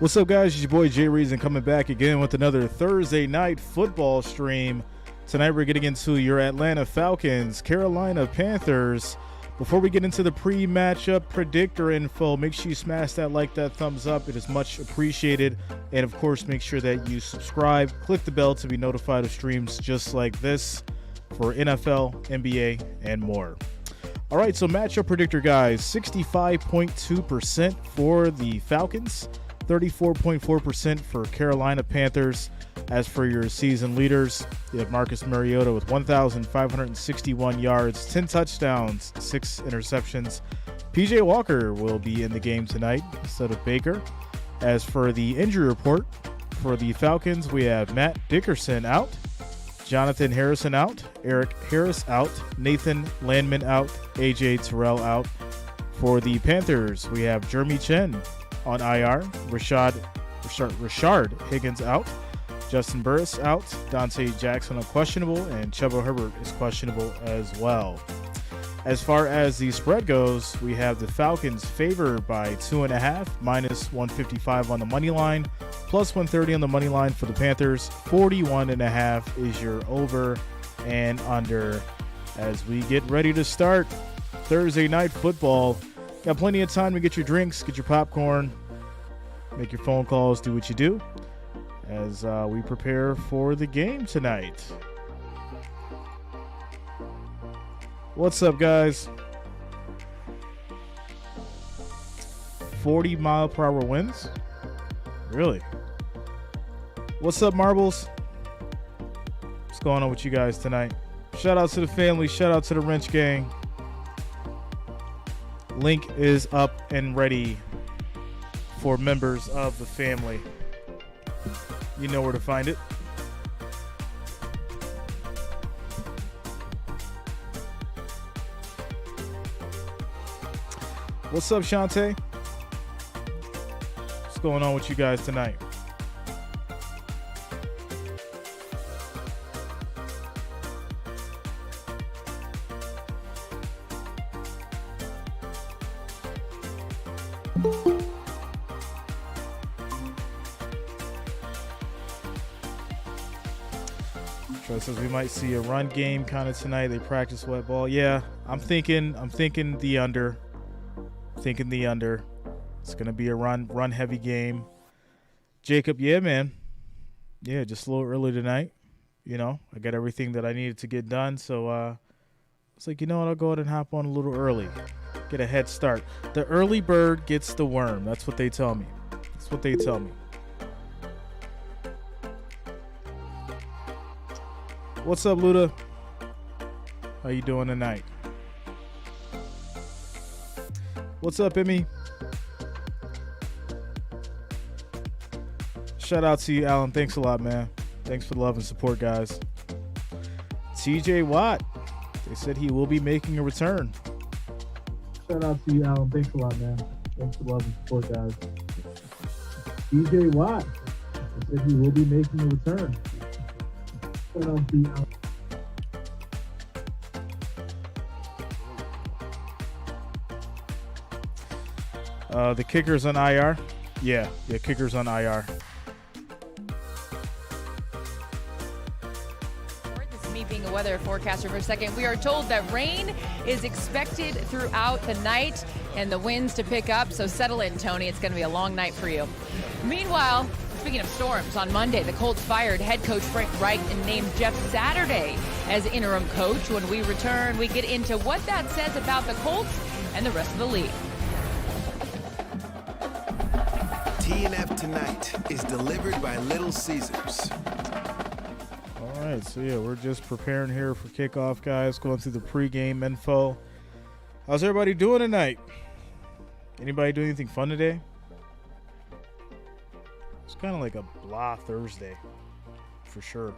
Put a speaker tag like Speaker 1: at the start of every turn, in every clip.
Speaker 1: What's up, guys? It's your boy Jay Reason coming back again with another Thursday night football stream. Tonight we're getting into your Atlanta Falcons, Carolina Panthers. Before we get into the pre-matchup predictor info, make sure you smash that like, that thumbs up. It is much appreciated. And of course, make sure that you subscribe, click the bell to be notified of streams just like this for NFL, NBA, and more. All right, so matchup predictor, guys. 65.2% for the Falcons, 34.4% for Carolina Panthers. As for your season leaders, you have Marcus Mariota with 1,561 yards, 10 touchdowns, 6 interceptions. PJ Walker will be in the game tonight instead of Baker. As for the injury report for the Falcons, we have Matt Dickerson out, Jonathan Harrison out, Eric Harris out, Nathan Landman out, AJ Terrell out. For the Panthers, we have Jeremy Chen on IR, Rashard Higgins out, Justin Burris out, Dante Jackson unquestionable, and Chuba Herbert is questionable as well. As far as the spread goes, we have the Falcons favored by 2.5, minus 155 on the money line, plus 130 on the money line for the Panthers. 41.5 is your over and under as we get ready to start Thursday night football. Got plenty of time to get your drinks, get your popcorn, make your phone calls, do what you do as we prepare for the game tonight. What's up, guys? 40-mile-per-hour winds? Really? What's up, Marbles? What's going on with you guys tonight? Shout out to the family. Shout out to the Wrench Gang. Link is up and ready for members of the family. You know where to find it. What's up, Shantae? What's going on with you guys tonight? Troy says we might see a run game kind of tonight. They practice wet ball. Yeah, I'm thinking the under. Thinking the under. It's gonna be a run heavy game. Jacob, yeah, man. Yeah, just a little early tonight. You know, I got everything that I needed to get done, so it's like, you know what, I'll go ahead and hop on a little early. Get a head start. The early bird gets the worm. That's what they tell me. That's what they tell me. What's up, Luda? How you doing tonight? What's up, Emmy? Shout out to you, Alan. Thanks a lot, man. Thanks for the love and support, guys. TJ Watt. They said he will be making a return.
Speaker 2: Shout out to you, Alan. Thanks a lot, man. Thanks for the love and support, guys. TJ Watt. They said he will be making a return. Shout out to you, Alan.
Speaker 1: The kicker's on IR. Yeah, kicker's on IR.
Speaker 3: This is me being a weather forecaster for a second. We are told that rain is expected throughout the night and the winds to pick up, so settle in, Tony. It's going to be a long night for you. Meanwhile, speaking of storms, on Monday, the Colts fired head coach Frank Reich and named Jeff Saturday as interim coach. When we return, we get into what that says about the Colts and the rest of the league.
Speaker 4: TNF Tonight is delivered by Little Caesars.
Speaker 1: All right, so yeah, we're just preparing here for kickoff, guys. Going through the pregame info. How's everybody doing tonight? Anybody doing anything fun today? It's kind of like a blah Thursday, for sure.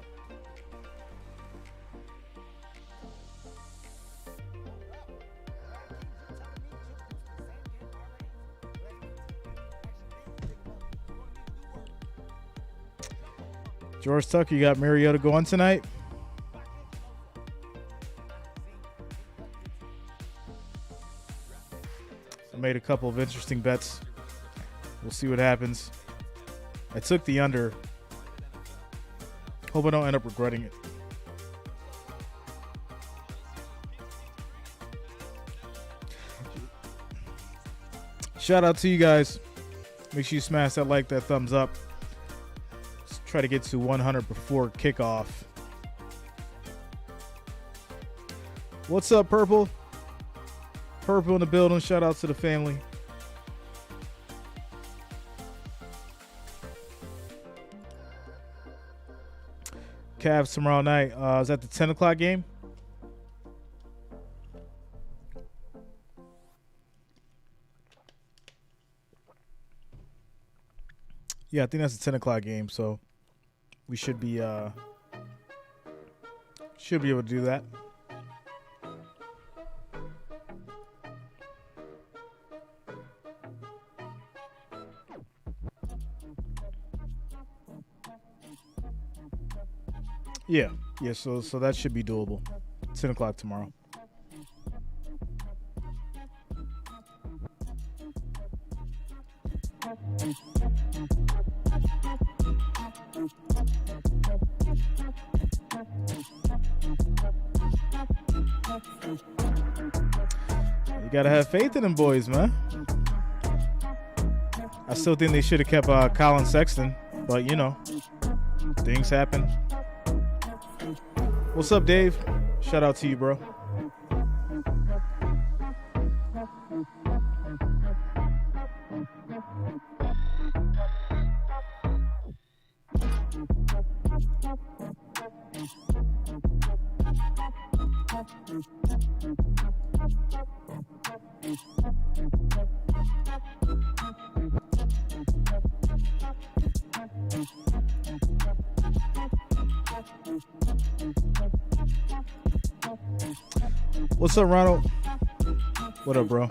Speaker 1: George Tucker, you got Mariota going tonight? I made a couple of interesting bets. We'll see what happens. I took the under. Hope I don't end up regretting it. Shout out to you guys. Make sure you smash that like, that thumbs up. Let's try to get to 100 before kickoff. What's up, Purple? Purple in the building. Shout out to the family. Cavs tomorrow night. Is that the 10 o'clock game? Yeah, I think that's the 10 o'clock game, so we should be able to do that. Yeah, so that should be doable. 10 o'clock tomorrow. You gotta have faith in them boys, man. I still think they should have kept Colin Sexton, but you know, things happen. What's up, Dave? Shout out to you, bro. What's up, Ronald? What up, bro?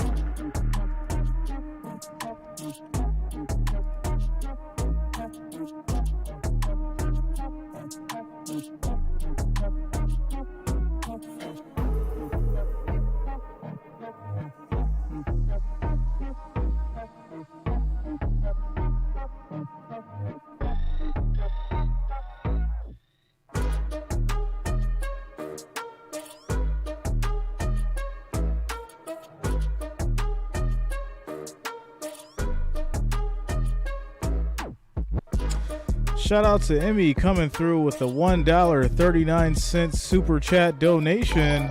Speaker 1: Shout out to Emmy coming through with a $1.39 super chat donation.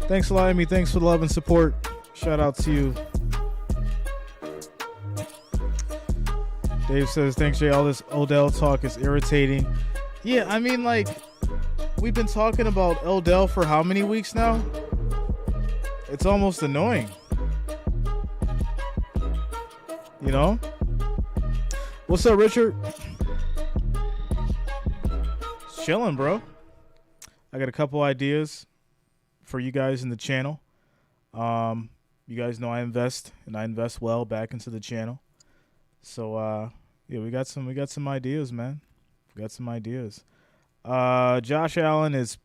Speaker 1: Thanks a lot, Emmy. Thanks for the love and support. Shout out to you. Dave says, thanks, Jay. All this Odell talk is irritating. Yeah, I mean, like, we've been talking about Odell for how many weeks now? It's almost annoying. You know? What's up, Richard? Chilling, bro. I got a couple ideas for you guys in the channel. You guys know I invest, and I invest well back into the channel. So, yeah, we got some ideas, man. We got some ideas. Josh Allen is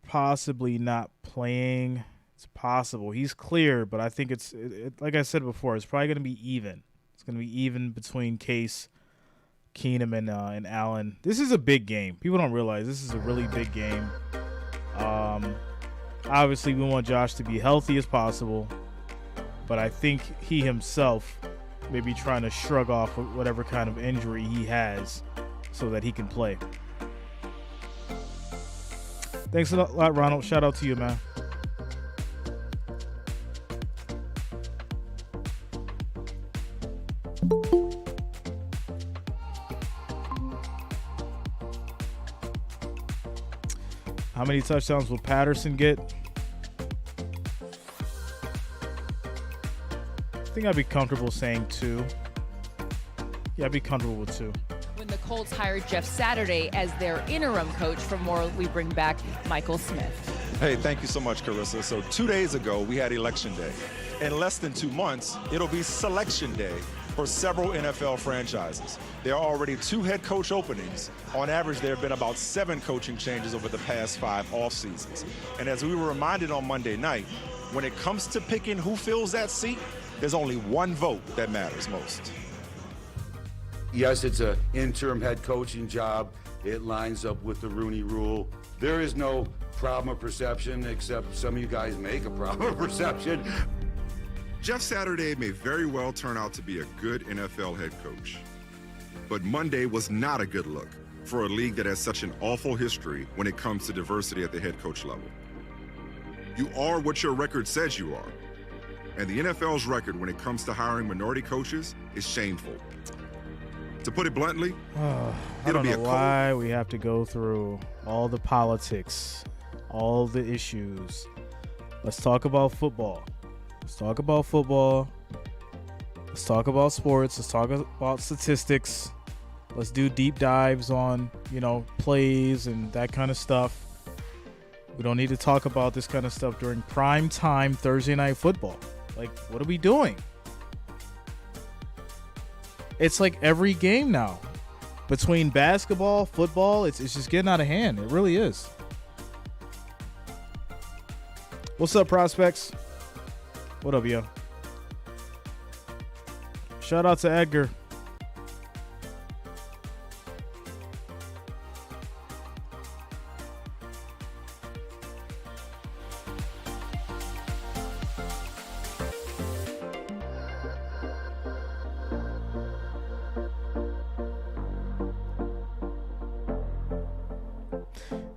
Speaker 1: possibly not playing. It's possible. He's clear, but I think it's like I said before, it's probably going to be even. It's going to be even between Case, Keenum, and Allen. This is a big game. People don't realize this is a really big game. Obviously, we want Josh to be healthy as possible, but I think he himself may be trying to shrug off whatever kind of injury he has so that he can play. Thanks a lot, Ronald. Shout out to you, man. How many touchdowns will Patterson get? I think I'd be comfortable saying 2. Yeah, I'd be comfortable with 2.
Speaker 3: When the Colts hired Jeff Saturday as their interim coach, for more, we bring back Michael Smith.
Speaker 5: Hey, thank you so much, Carissa. So 2 days ago, we had Election Day. In less than 2 months, it'll be Selection Day for several NFL franchises. There are already 2 head coach openings. On average, there have been about 7 coaching changes over the past 5 off seasons. And as we were reminded on Monday night, when it comes to picking who fills that seat, there's only one vote that matters most.
Speaker 6: Yes, it's an interim head coaching job. It lines up with the Rooney Rule. There is no problem of perception, except some of you guys make a problem of perception.
Speaker 7: Jeff Saturday may very well turn out to be a good NFL head coach. But Monday was not a good look for a league that has such an awful history when it comes to diversity at the head coach level. You are what your record says you are. And the NFL's record when it comes to hiring minority coaches is shameful. To put it bluntly,
Speaker 1: I don't know why we have to go through all the politics, all the issues. Let's talk about football. Let's talk about football. Let's talk about sports. Let's talk about statistics. Let's do deep dives on, plays and that kind of stuff. We don't need to talk about this kind of stuff during prime time Thursday night football. Like, what are we doing? It's like every game now. Between basketball, football, it's just getting out of hand. It really is. What's up, prospects? What up, yo? Shout out to Edgar.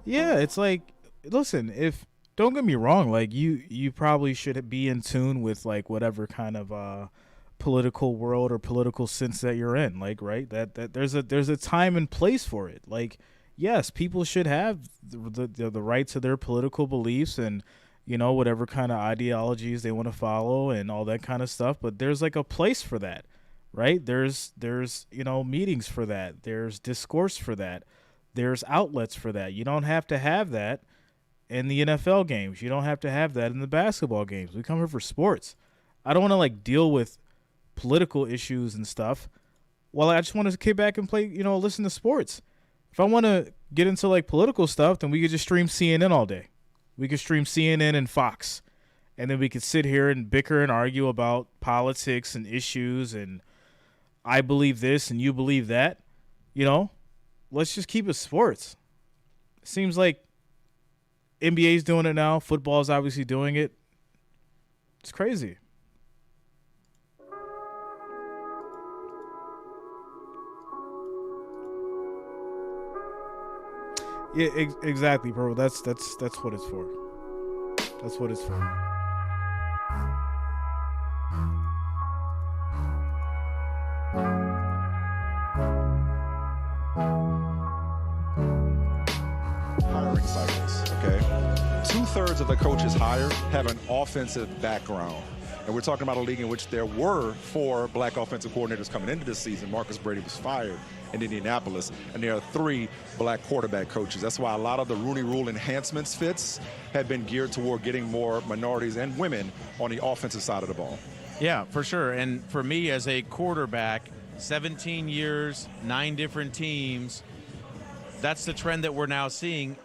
Speaker 1: Yeah, it's like, listen, don't get me wrong, like you probably should be in tune with like whatever kind of political world or political sense that you're in, like, right? That there's a time and place for it. Like, yes, people should have the right to their political beliefs and whatever kind of ideologies they want to follow and all that kind of stuff, but there's like a place for that, right? There's meetings for that. There's discourse for that. There's outlets for that. You don't have to have that in the NFL games. You don't have to have that in the basketball games. We come here for sports. I don't want to like deal with political issues and stuff. Well, I just want to kick back and play, listen to sports. If I want to get into like political stuff, then we could just stream CNN all day. We could stream CNN and Fox. And then we could sit here and bicker and argue about politics and issues and I believe this and you believe that, Let's just keep it sports. It seems like NBA's doing it now. Football's obviously doing it. It's crazy. Yeah, exactly, bro. That's what it's for. That's what it's for.
Speaker 5: Two-thirds of the coaches hired have an offensive background. And we're talking about a league in which there were 4 black offensive coordinators coming into this season. Marcus Brady was fired in Indianapolis, and there are 3 black quarterback coaches. That's why a lot of the Rooney Rule enhancements fits have been geared toward getting more minorities and women on the offensive side of the ball.
Speaker 8: Yeah, for sure. And for me as a quarterback, 17 years, 9 different teams, that's the trend that we're now seeing.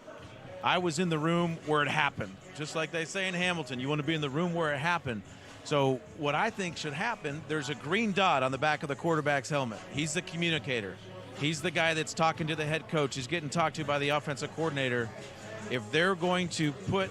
Speaker 8: I was in the room where it happened. Just like they say in Hamilton, you want to be in the room where it happened. So what I think should happen, there's a green dot on the back of the quarterback's helmet. He's the communicator. He's the guy that's talking to the head coach. He's getting talked to by the offensive coordinator. If they're going to put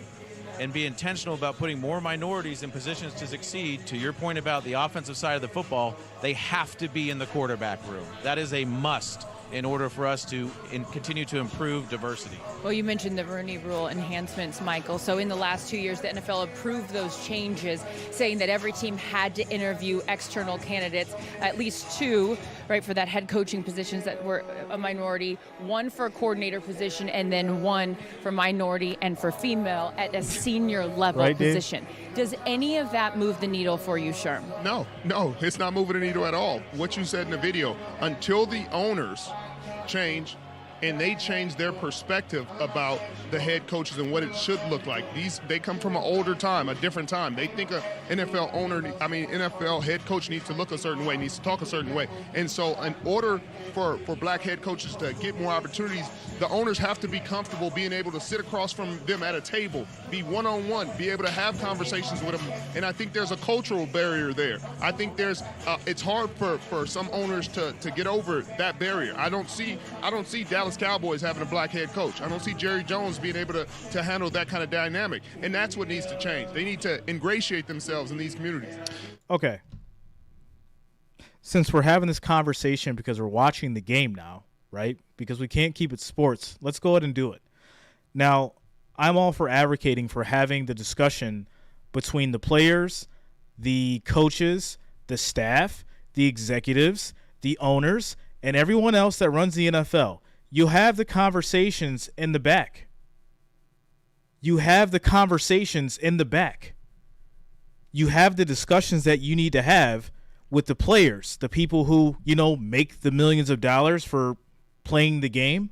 Speaker 8: and be intentional about putting more minorities in positions to succeed, to your point about the offensive side of the football, they have to be in the quarterback room. That is a must in order for us to continue to improve diversity.
Speaker 3: Well, you mentioned the Rooney Rule enhancements, Michael. So in the last 2 years, the NFL approved those changes, saying that every team had to interview external candidates, at least 2, right, for that head coaching positions that were a minority, 1 for a coordinator position, and then 1 for minority and for female at a senior level position. Dave? Does any of that move the needle for you, Sherm?
Speaker 9: No, it's not moving the needle at all. What you said in the video, until the owners change and they change their perspective about the head coaches and what it should look like. They come from an older time, a different time. They think an NFL head coach needs to look a certain way, needs to talk a certain way. And so in order for black head coaches to get more opportunities, the owners have to be comfortable being able to sit across from them at a table, be one-on-one, be able to have conversations with them. And I think there's a cultural barrier there. I think it's hard for some owners to get over that barrier. I don't see Dallas Cowboys having a black head coach. I don't see Jerry Jones being able to handle that kind of dynamic. And that's what needs to change. They need to ingratiate themselves in these communities.
Speaker 1: Okay. Since we're having this conversation because we're watching the game now, right? Because we can't keep it sports, let's go ahead and do it. Now, I'm all for advocating for having the discussion between the players, the coaches, the staff, the executives, the owners, and everyone else that runs the NFL. You have the conversations in the back. You have the conversations in the back. You have the discussions that you need to have with the players, the people who, make the millions of dollars for playing the game.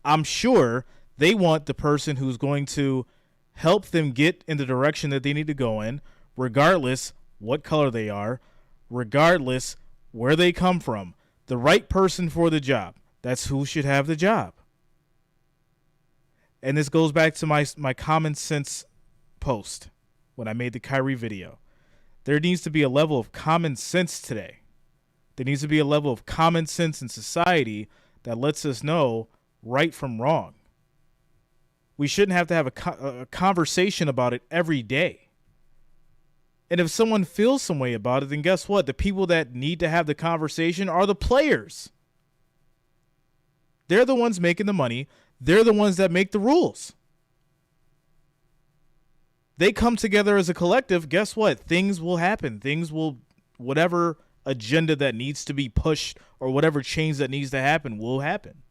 Speaker 1: I'm sure they want the person who's going to help them get in the direction that they need to go in, regardless what color they are, regardless where they come from. The right person for the job. That's who should have the job. And this goes back to my common sense post when I made the Kyrie video. There needs to be a level of common sense today. There needs to be a level of common sense in society that lets us know right from wrong. We shouldn't have to have a conversation about it every day. And if someone feels some way about it, then guess what? The people that need to have the conversation are the players. They're the ones making the money. They're the ones that make the rules. They come together as a collective. Guess what? Things will happen. Whatever agenda that needs to be pushed or whatever change that needs to happen will happen.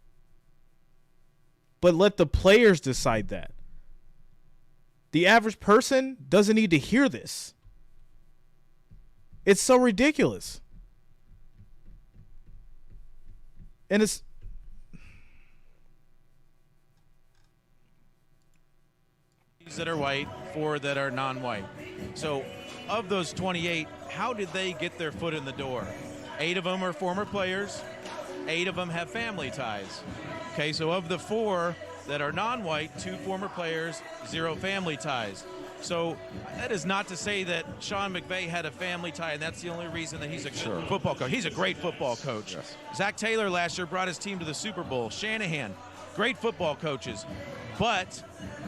Speaker 1: But let the players decide that. The average person doesn't need to hear this. It's so ridiculous. And it's
Speaker 8: that are white, 4 that are non-white. So of those 28, how did they get their foot in the door? 8 of them are former players. 8 of them have family ties. Okay, so of the 4 that are non-white, 2 former players, 0 family ties. So that is not to say that Sean McVay had a family tie, and that's the only reason that he's a good football coach. He's a great football coach. Yes. Zach Taylor last year brought his team to the Super Bowl. Shanahan, great football coaches. But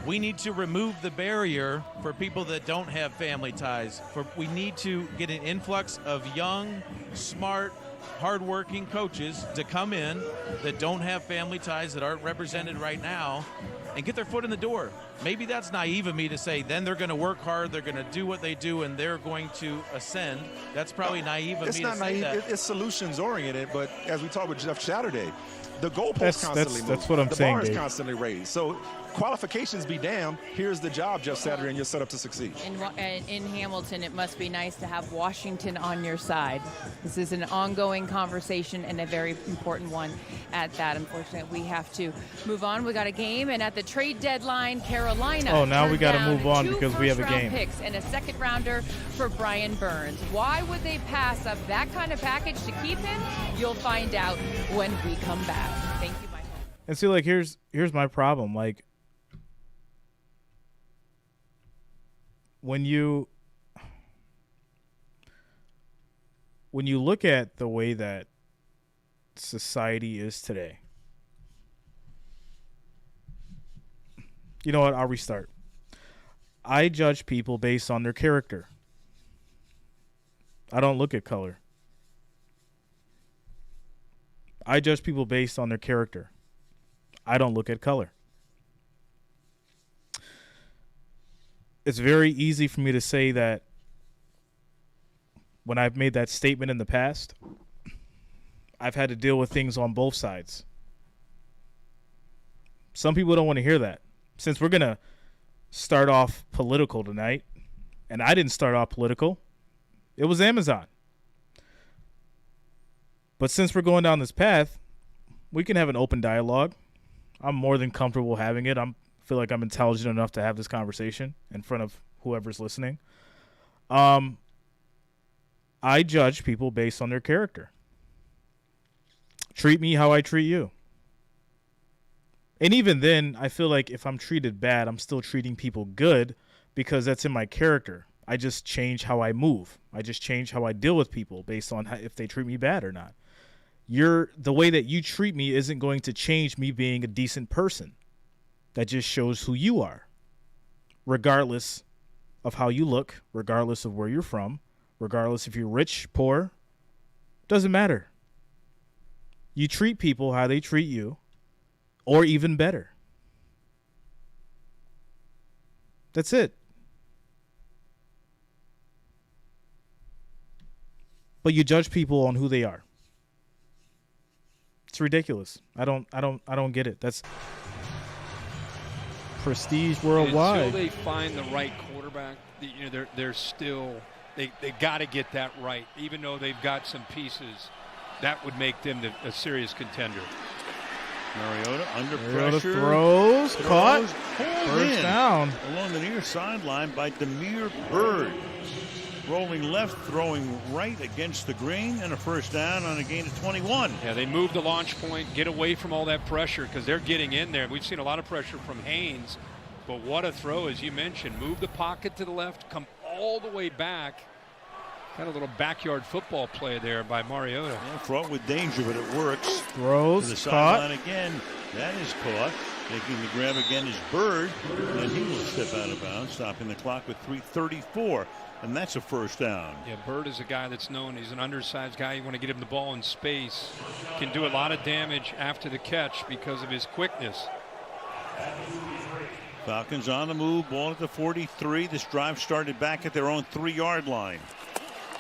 Speaker 8: we need to remove the barrier for people that don't have family ties. We need to get an influx of young, smart, hardworking coaches to come in that don't have family ties, that aren't represented right now, and get their foot in the door. Maybe that's naive of me to say then they're going to work hard, they're going to do what they do, and they're going to ascend. That's probably naive of me to say that. It's not naive,
Speaker 5: it's solutions-oriented, but as we talked with Jeff Saturday, the goalposts constantly move.
Speaker 1: That's what I'm saying,
Speaker 5: The bar is
Speaker 1: Dave.
Speaker 5: constantly raised. So qualifications be damned. Here's the job, Jeff Saturday, and you're set up to succeed.
Speaker 3: In Hamilton, it must be nice to have Washington on your side. This is an ongoing conversation and a very important one at that. Unfortunately, we have to move on. We got a game, and at the trade deadline, Carolina.
Speaker 1: Oh, now we got to move on
Speaker 3: 2
Speaker 1: because we have a game.
Speaker 3: Picks and a second rounder for Brian Burns. Why would they pass up that kind of package to keep him? You'll find out when we come back. Thank you, Michael.
Speaker 1: And see, here's my problem. When you look at the way that society is today, you know what? I'll restart. I judge people based on their character. I don't look at color. I judge people based on their character. I don't look at color. It's very easy for me to say that when I've made that statement in the past, I've had to deal with things on both sides. Some people don't want to hear that. Since we're going to start off political tonight, and I didn't start off political, it was Amazon. But since we're going down this path, we can have an open dialogue. I'm more than comfortable having it. I feel like I'm intelligent enough to have this conversation in front of whoever's listening. I judge people based on their character. Treat me how I treat you. And even then, I feel like if I'm treated bad, I'm still treating people good because that's in my character. I just change how I move. I just change how I deal with people based on if they treat me bad or not. The way that you treat me isn't going to change me being a decent person. That just shows who you are, regardless of how you look, regardless of where you're from, regardless if you're rich, poor, doesn't matter. You treat people how they treat you, or even better. That's it. But you judge people on who they are. It's ridiculous. I don't get it. That's prestige worldwide.
Speaker 10: Until they find the right quarterback, they're still they got to get that right. Even though they've got some pieces, that would make them a serious contender.
Speaker 11: Mariota under pressure.
Speaker 1: Throws caught. First down.
Speaker 11: Along the near sideline by Demir Bird. Rolling left, throwing right against the green, and a first down on a gain of 21.
Speaker 10: Yeah, they move the launch point, get away from all that pressure because they're getting in there. We've seen a lot of pressure from Haynes, but what a throw, as you mentioned. Move the pocket to the left, come all the way back. Kind of a little backyard football play there by Mariota.
Speaker 11: Yeah, fraught with danger, but it works.
Speaker 1: Throws,
Speaker 11: to the
Speaker 1: caught.
Speaker 11: sideline again. That is caught. Making the grab again is Bird, and he will step out of bounds, stopping the clock with 3:34. And that's a first down.
Speaker 10: Yeah, Bird is a guy that's known. He's an undersized guy. You want to get him the ball in space. Can do a lot of damage after the catch because of his quickness.
Speaker 11: Falcons on the move. Ball at the 43. This drive started back at their own 3-yard line.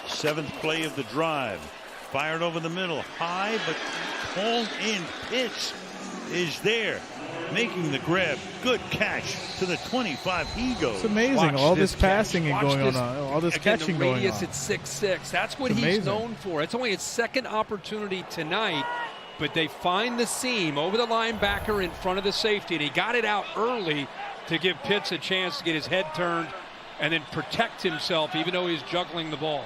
Speaker 11: 7th play of the drive. Fired over the middle. High, but called in. Pitch is there. Making the grab. Good catch to the 25. He goes.
Speaker 1: It's amazing. All this passing and going on. All this catching going on.
Speaker 10: The radius at 6'6". That's what he's known for. It's only his second opportunity tonight, but they find the seam over the linebacker in front of the safety, and he got it out early to give Pitts a chance to get his head turned and then protect himself, even though he's juggling the ball.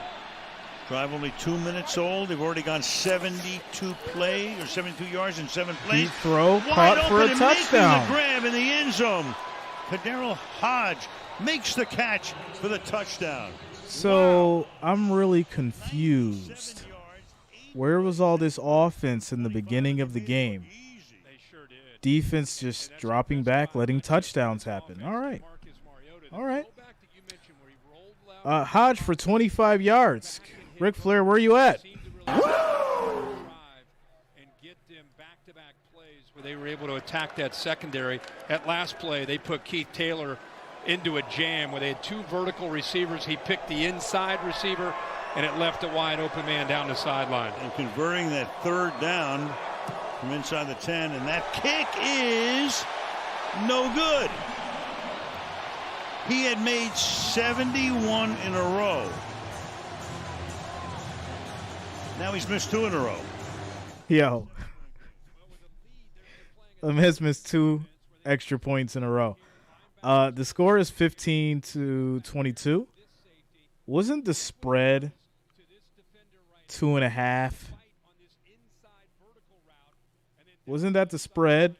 Speaker 11: Drive only 2 minutes old. They've already gone 72 yards in 7 plays.
Speaker 1: Deep throw, caught for a touchdown.
Speaker 11: The grab in the end zone. Kadarius Hodge makes the catch for the touchdown.
Speaker 1: So I'm really confused. Where was all this offense in the beginning of the game? Defense just dropping back, letting touchdowns happen. All right. Hodge for 25 yards. Ric Flair, where are you at?
Speaker 10: And get them back-to-back plays where they were able to attack that secondary. At last play, they put Keith Taylor into a jam where they had 2 vertical receivers. He picked the inside receiver, and it left a wide open man down the sideline.
Speaker 11: And converting that 3rd down from inside the 10, and that kick is no good. He had made 71 in a row. Now he's missed 2 in a row.
Speaker 1: Yo. Has missed 2 extra points in a row. The score is 15-22. Wasn't the spread 2.5? Wasn't that the spread?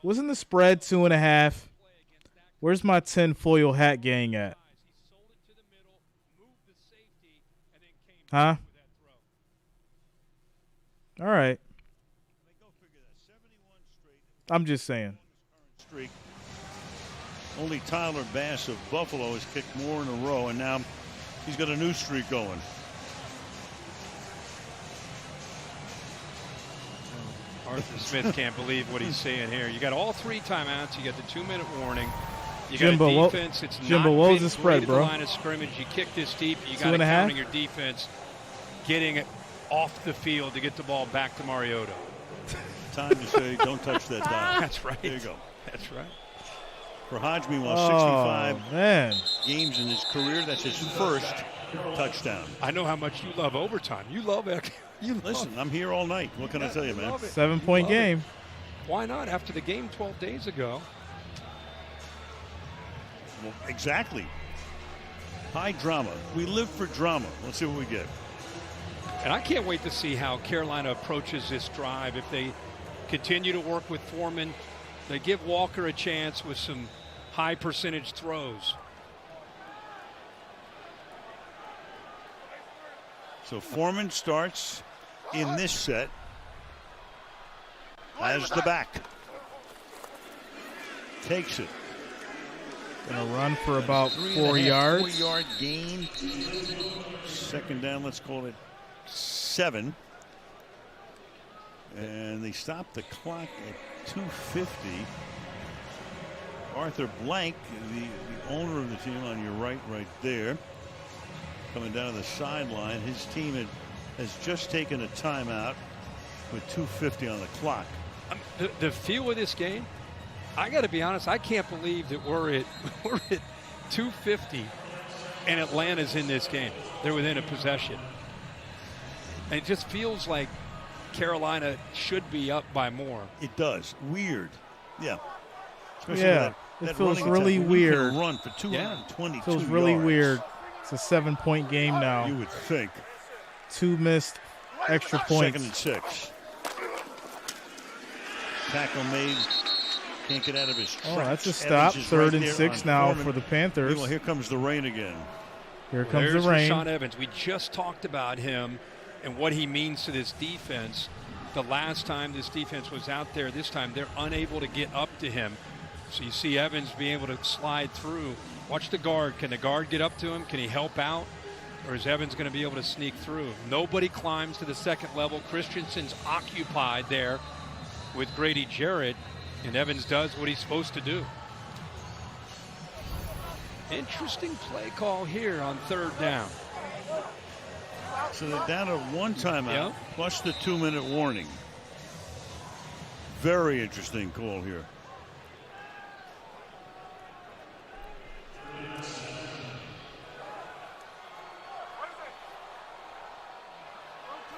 Speaker 1: Wasn't the spread 2.5? Where's my tinfoil hat gang at? Huh? All right. I'm just saying.
Speaker 11: Only Tyler Bass of Buffalo has kicked more in a row, and now he's got a new streak going.
Speaker 10: Arthur Smith can't believe what he's saying here. You got all 3 timeouts. You got the 2-minute warning. You got
Speaker 1: Jimbo,
Speaker 10: a defense. It's
Speaker 1: Jimbo,
Speaker 10: not
Speaker 1: what was
Speaker 10: been
Speaker 1: the spread,
Speaker 10: great at
Speaker 1: bro?
Speaker 10: the line of scrimmage. You kick this deep. You got to count on your defense getting it off the field to get the ball back to Mariota.
Speaker 11: Time to say, don't touch that dime.
Speaker 10: That's right.
Speaker 11: There you go.
Speaker 10: That's right.
Speaker 11: For Hodge, meanwhile, 65 games in his career. That's his first touchdown.
Speaker 10: I know how much you love overtime. You love it.
Speaker 11: Listen, I'm here all night. What can I tell you, man?
Speaker 1: 7-point game.
Speaker 10: Why not after the game 12 days ago?
Speaker 11: Well, exactly. High drama. We live for drama. Let's see what we get.
Speaker 10: And I can't wait to see how Carolina approaches this drive. If they continue to work with Foreman, they give Walker a chance with some high percentage throws.
Speaker 11: So Foreman starts in this set as the back. Takes it.
Speaker 1: Gonna run for about 4 yards.
Speaker 11: 4-yard gain. Second down, let's call it 7. And they stopped the clock at 2:50. Arthur Blank, the owner of the team on your right there, coming down to the sideline. His team has just taken a timeout with 2:50 on the clock.
Speaker 10: The feel of this game, I got to be honest, I can't believe that we're at 2:50 and Atlanta's in this game. They're within a possession. And it just feels like Carolina should be up by more.
Speaker 11: It does. Weird. Yeah. Especially
Speaker 1: yeah. It feels really weird.
Speaker 11: Run for 222
Speaker 1: feels really
Speaker 11: yards.
Speaker 1: weird. It's a 7-point game now.
Speaker 11: You would think.
Speaker 1: 2 missed extra points.
Speaker 11: 2nd and 6. Tackle made. Can't get out of his tracks.
Speaker 1: Oh, that's a stop. 3rd and 6 now for the Panthers.
Speaker 11: Well, here comes the rain again.
Speaker 1: Here comes
Speaker 10: the
Speaker 1: rain.
Speaker 10: Rashaan Evans. We just talked about him and what he means to this defense. The last time this defense was out there, this time they're unable to get up to him. So you see Evans being able to slide through. Watch the guard. Can the guard get up to him? Can he help out? Or is Evans going to be able to sneak through? Nobody climbs to the second level. Christensen's occupied there with Grady Jarrett, and Evans does what he's supposed to do. Interesting play call here on 3rd down.
Speaker 11: So they're down to 1 timeout, plus the 2-minute warning. Very interesting call here.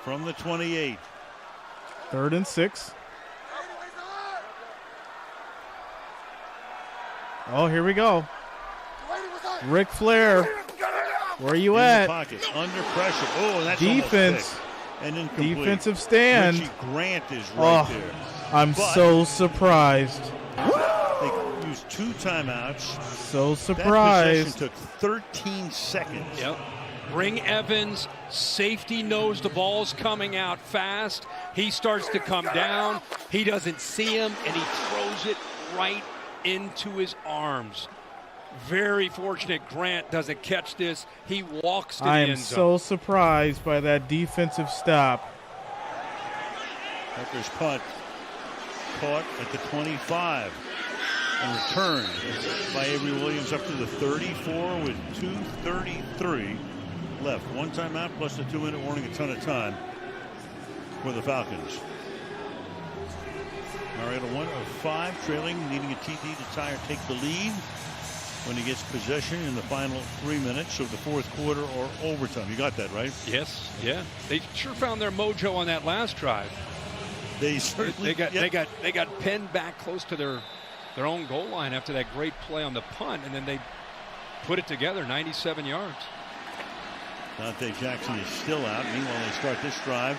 Speaker 11: From the 28.
Speaker 1: 3rd and 6. Oh, here we go. Ric Flair. Where are you at?
Speaker 11: In the pocket, under pressure. Oh, that's
Speaker 1: defense.
Speaker 11: And incomplete.
Speaker 1: Defensive stand.
Speaker 11: Richie Grant is right there.
Speaker 1: I'm so surprised.
Speaker 11: They used 2 timeouts.
Speaker 1: So surprised.
Speaker 11: That possession took 13 seconds.
Speaker 10: Yep. Bring Evans. Safety knows the ball's coming out fast. He starts to come down. He doesn't see him, and he throws it right into his arms. Very fortunate Grant doesn't catch this. He walks to the end zone.
Speaker 1: I am so surprised by that defensive stop.
Speaker 11: Tucker's punt caught at the 25 and returned by Avery Williams up to the 34 with 2:33 left. 1 timeout plus the 2-minute warning, a ton of time for the Falcons. Mariota 1 of 5, trailing, needing a TD to tie or take the lead when he gets possession in the final 3 minutes of the 4th quarter or overtime. You got that, right?
Speaker 10: Yes, yeah. They sure found their mojo on that last drive.
Speaker 11: They certainly
Speaker 10: they got pinned back close to their own goal line after that great play on the punt, and then they put it together, 97 yards.
Speaker 11: Dante Jackson is still out. Meanwhile, they start this drive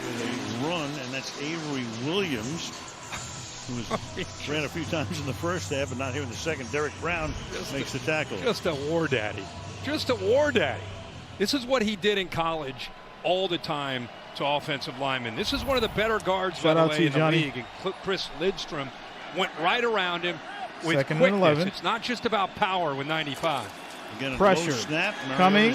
Speaker 11: with a run, and that's Avery Williams, who ran a few times in the first half, but not here in the second. Derek Brown makes the tackle.
Speaker 10: Just a war daddy. Just a war daddy. This is what he did in college all the time to offensive linemen. This is one of the better guards, by the way, in the league. And Chris Lidstrom went right around him with quickness. It's not just about power with 95.
Speaker 11: Again,
Speaker 1: pressure
Speaker 11: snap.
Speaker 1: coming.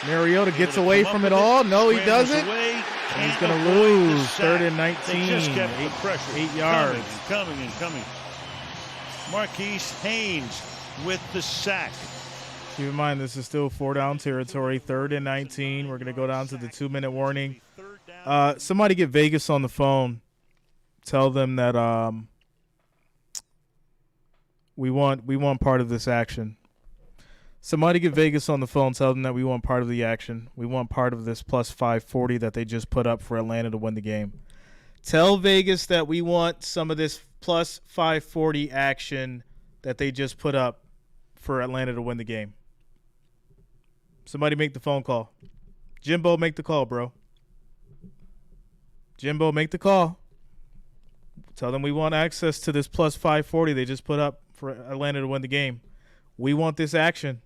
Speaker 1: Mariota gets away from it all. No, he doesn't. And he's going to lose. 3rd and 19.
Speaker 11: They just kept the pressure
Speaker 1: 8 yards.
Speaker 11: Coming. Marquise Haynes with the sack.
Speaker 1: Keep in mind, this is still 4-down territory. 3rd and 19. We're going to go down to the 2-minute warning. Somebody get Vegas on the phone. Tell them that we want part of this action. Somebody get Vegas on the phone. Tell them that we want part of the action. We want part of this plus 540 that they just put up for Atlanta to win the game. Tell Vegas that we want some of this plus 540 action that they just put up for Atlanta to win the game. Somebody make the phone call. Jimbo, make the call, bro. Jimbo, make the call. Tell them we want access to this plus 540 they just put up for Atlanta to win the game. We want this action.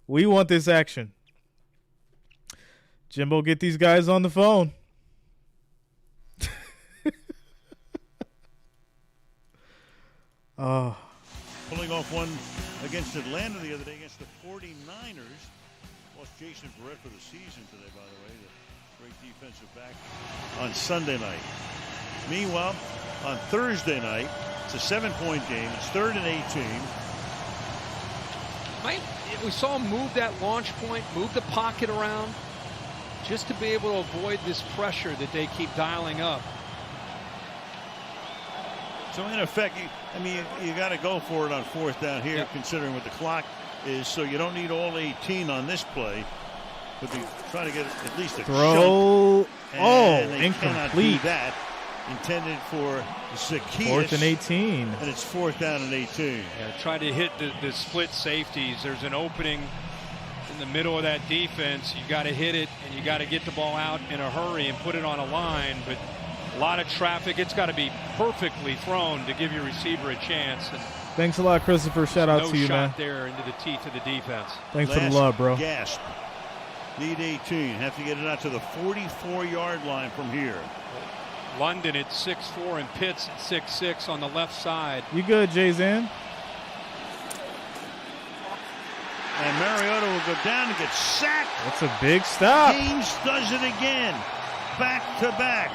Speaker 1: We want this action. Jimbo, get these guys on the phone.
Speaker 11: Pulling off one against Atlanta the other day against the 49ers. Lost Jason Barrett for the season today, by the way. The great defensive back on Sunday night. Meanwhile, on Thursday night, it's a 7-point game. It's 3rd and 18.
Speaker 10: We saw him move that launch point, move the pocket around, just to be able to avoid this pressure that they keep dialing up.
Speaker 11: So in effect, you got to go for it on 4th down here, considering what the clock is. So you don't need all 18 on this play, but they try to get at least a
Speaker 1: throw.
Speaker 11: And they
Speaker 1: incomplete.
Speaker 11: cannot do that. Intended for Zacchaeus.
Speaker 1: 4th and 18.
Speaker 11: And it's 4th down and 18.
Speaker 10: Yeah, try to hit the split safeties. There's an opening in the middle of that defense. You got to hit it, and you got to get the ball out in a hurry and put it on a line. But a lot of traffic. It's got to be perfectly thrown to give your receiver a chance. And
Speaker 1: thanks a lot, Christopher. Shout out to you, man.
Speaker 10: No shot there into the teeth of the defense.
Speaker 1: Thanks for the love, bro.
Speaker 11: Gasp. Lead 18. Have to get it out to the 44-yard line from here.
Speaker 10: London at 6'4" and Pitts at 6'6" on the left side.
Speaker 1: You good, Jay-Zan?
Speaker 11: And Mariota will go down and get sacked.
Speaker 1: That's a big stop.
Speaker 11: Haynes does it again. Back to back.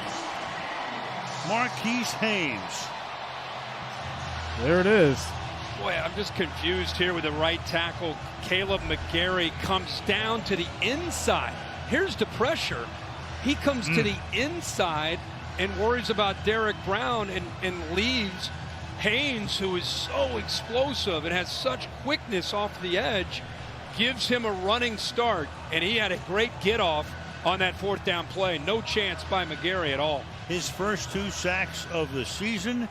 Speaker 11: Marquise Haynes.
Speaker 1: There it is.
Speaker 10: Boy, I'm just confused here with the right tackle. Caleb McGarry comes down to the inside. Here's the pressure. He comes to the inside and worries about Derek Brown and leaves Haynes, who is so explosive and has such quickness off the edge, gives him a running start, and he had a great get-off on that 4th down play. No chance by McGarry at all.
Speaker 11: His first 2 sacks of the season.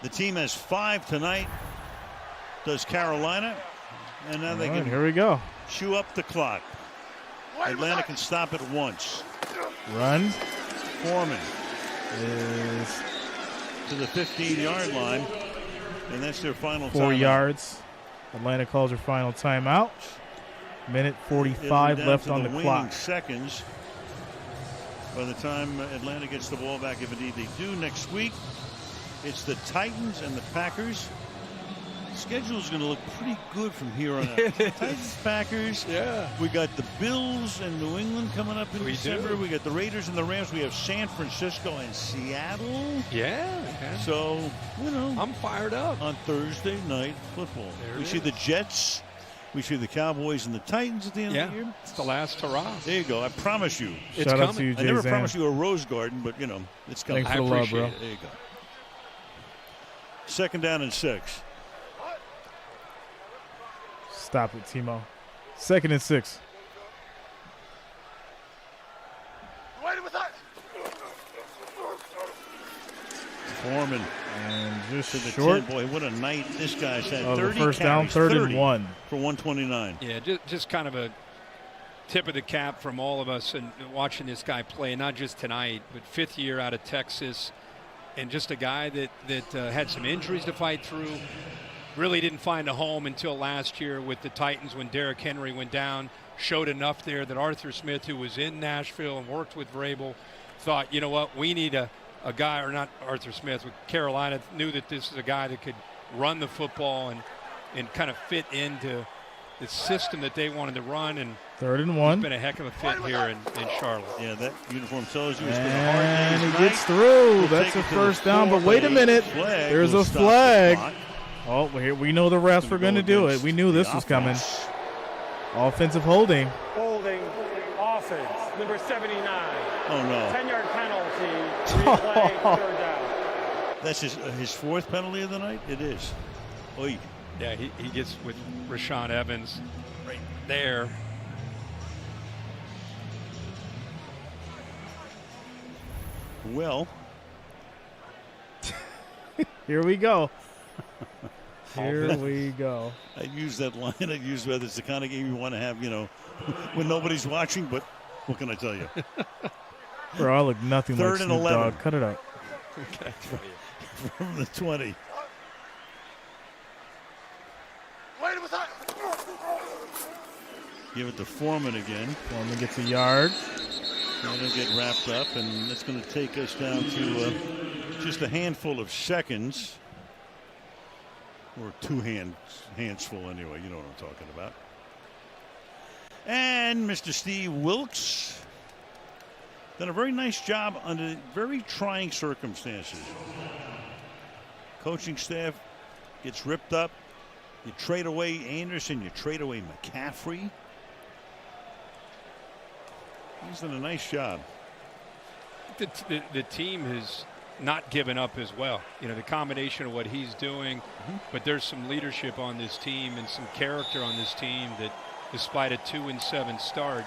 Speaker 11: The team has 5 tonight. Does Carolina. And now they can
Speaker 1: here we go.
Speaker 11: Chew up the clock. Atlanta can stop it once.
Speaker 1: Run.
Speaker 11: Foreman is to the 15-yard line, and that's their final
Speaker 1: 4
Speaker 11: timeout.
Speaker 1: yards. Atlanta calls their final timeout. Minute 45 left on the clock.
Speaker 11: Seconds by the time Atlanta gets the ball back, if indeed they do next week. It's the Titans and the Packers. Schedule is going to look pretty good from here on out. Titans, Packers.
Speaker 10: Yeah.
Speaker 11: We got the Bills and New England coming up in December. We got the Raiders and the Rams. We have San Francisco and Seattle.
Speaker 10: Yeah.
Speaker 11: So,
Speaker 10: I'm fired up.
Speaker 11: On Thursday night football. We see the Jets. We see the Cowboys and the Titans at the end of the year.
Speaker 10: It's the last hurrah.
Speaker 11: There you go. I promise you.
Speaker 10: It's
Speaker 1: Shout
Speaker 10: coming.
Speaker 1: out to you,
Speaker 11: I never
Speaker 1: Jay-Zan.
Speaker 11: promised you a rose garden, but, it's coming.
Speaker 1: Thanks for the love, bro.
Speaker 11: There you go. 2nd down and 6.
Speaker 1: Stop it, Timo. 2nd and 6.
Speaker 11: Foreman.
Speaker 1: And just
Speaker 11: to the
Speaker 1: short.
Speaker 11: 10. Boy, what a night this guy's had.
Speaker 1: Oh,
Speaker 11: 30
Speaker 1: the first down,
Speaker 11: carries,
Speaker 1: 3rd and 1.
Speaker 11: For 129.
Speaker 10: Yeah, just kind of a tip of the cap from all of us and watching this guy play, not just tonight, but 5th year out of Texas, and just a guy that had some injuries to fight through. Really didn't find a home until last year with the Titans when Derrick Henry went down. Showed enough there that Arthur Smith, who was in Nashville and worked with Vrabel, thought, you know what, we need a guy, or not Arthur Smith, but Carolina knew that this is a guy that could run the football and kind of fit into the system that they wanted to run. And
Speaker 1: 3rd and 1.
Speaker 10: He's been a heck of a fit here in Charlotte.
Speaker 11: Yeah, that uniform tells you it's been a hard
Speaker 1: And
Speaker 11: day's
Speaker 1: he
Speaker 11: night.
Speaker 1: gets through.
Speaker 11: We'll
Speaker 1: That's
Speaker 11: take
Speaker 1: a
Speaker 11: it to the
Speaker 1: first down, but
Speaker 11: floor.
Speaker 1: wait a minute.
Speaker 11: Flag
Speaker 1: There's
Speaker 11: will
Speaker 1: a
Speaker 11: stop the
Speaker 1: flag.
Speaker 11: clock.
Speaker 1: Oh, we know the refs were going to do it. We knew this was coming. Offensive holding.
Speaker 12: Holding offense, number 79.
Speaker 11: Oh, no.
Speaker 12: 10-yard penalty, replay, 3rd down.
Speaker 11: That's his 4th penalty of the night? It is. Oy.
Speaker 10: Yeah, he gets with Rashaan Evans right there.
Speaker 11: Well,
Speaker 1: here we go. Here we go.
Speaker 11: I use that line I use whether it's the kind of game you want to have, when nobody's watching, but what can I tell you?
Speaker 1: Bro, I look nothing like
Speaker 11: 3rd and
Speaker 1: Snoop
Speaker 11: 11.
Speaker 1: Dogg. Cut it out.
Speaker 10: Okay.
Speaker 11: From the 20. Give it to Foreman again.
Speaker 1: Foreman gets a yard.
Speaker 11: That'll get wrapped up, and that's going to take us down to just a handful of seconds. Or 2 hands full anyway. You know what I'm talking about. And Mr. Steve Wilks done a very nice job under very trying circumstances. Coaching staff gets ripped up. You trade away Anderson. You trade away McCaffrey. He's done a nice job.
Speaker 10: The team has not given up as well. The combination of what he's doing, but there's some leadership on this team and some character on this team that, despite a 2-7 start,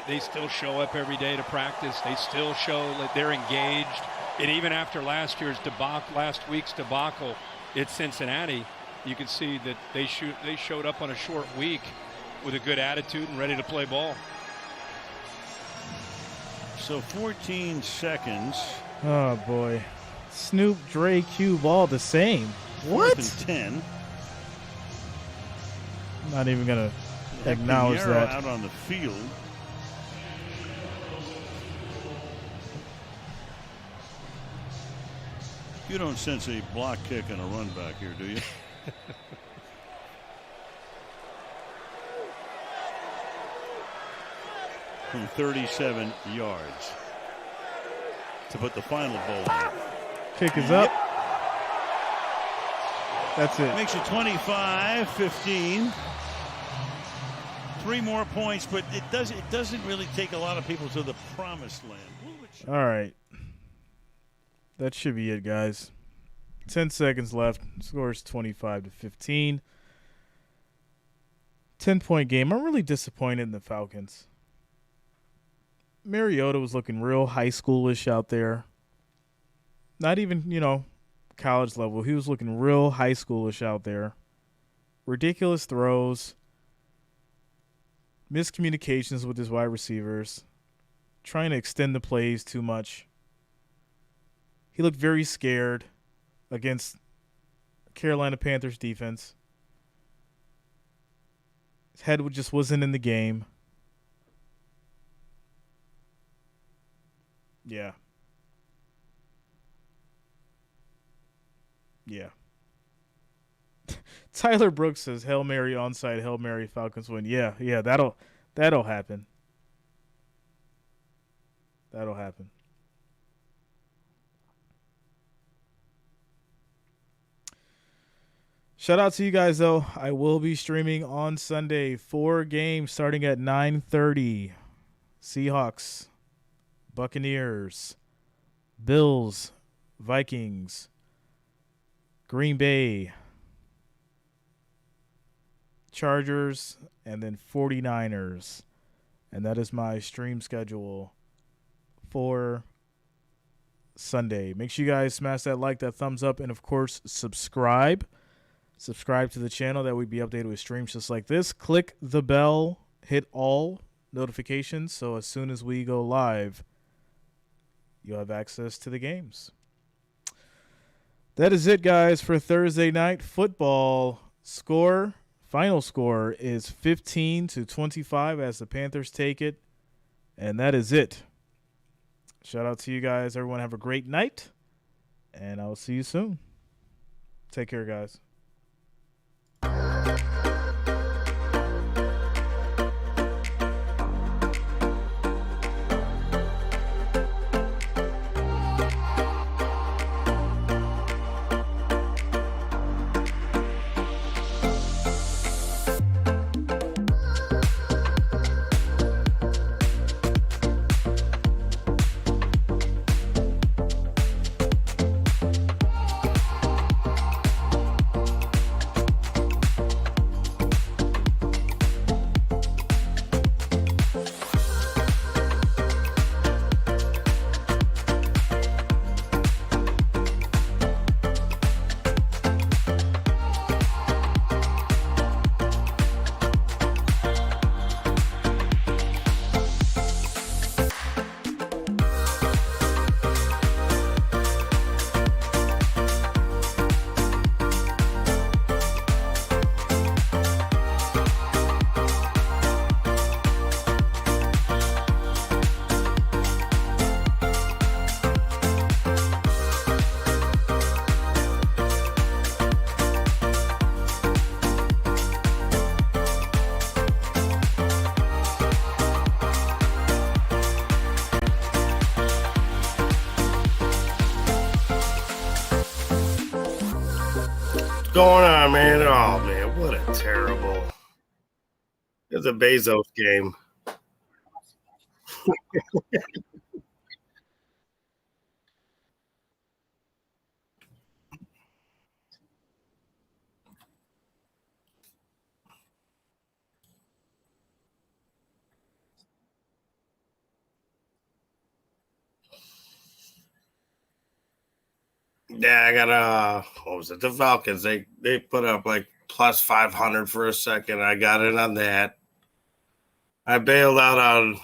Speaker 10: they still show up every day to practice. They still show that they're engaged. And even after last week's debacle at Cincinnati, you can see that they showed up on a short week with a good attitude and ready to play ball.
Speaker 11: So 14 seconds.
Speaker 1: Oh, boy. Snoop, Dre, Cube, all the same. What?
Speaker 11: 4th and 10.
Speaker 1: I'm not even going to acknowledge
Speaker 11: Pinheiro
Speaker 1: that.
Speaker 11: out on the field. You don't sense a block kick and a run back here, do you? From 37 yards to put the final ball in.
Speaker 1: Kick is up. That's it.
Speaker 11: Makes it 25-15. 3 more points, but it doesn't really take a lot of people to the promised land.
Speaker 1: All right. That should be it, guys. 10 seconds left. Score is 25-15. 10-point game. I'm really disappointed in the Falcons. Mariota was looking real high schoolish out there. Not even, college level. He was looking real high schoolish out there. Ridiculous throws. Miscommunications with his wide receivers. Trying to extend the plays too much. He looked very scared against Carolina Panthers defense. His head just wasn't in the game. Yeah. Yeah. Tyler Brooks says Hail Mary onside, Hail Mary Falcons win. Yeah, that'll happen. That'll happen. Shout out to you guys, though. I will be streaming on Sunday. 4 games starting at 9:30. Seahawks, Buccaneers, Bills, Vikings, Green Bay, Chargers, and then 49ers. And that is my stream schedule for Sunday. Make sure you guys smash that like, that thumbs up, and, of course, subscribe. Subscribe to the channel. That we'd be updated with streams just like this. Click the bell. Hit all notifications. So as soon as we go live, you'll have access to the games. That is it, guys, for Thursday night football. Final score is 15-25 as the Panthers take it. And that is it. Shout out to you guys. Everyone have a great night. And I will see you soon. Take care, guys.
Speaker 13: going on, man? Oh, man, what a terrible. It's a Bezos game. Yeah, I got what was it? The Falcons. They put up like plus 500 for a second. I got in on that. I bailed out on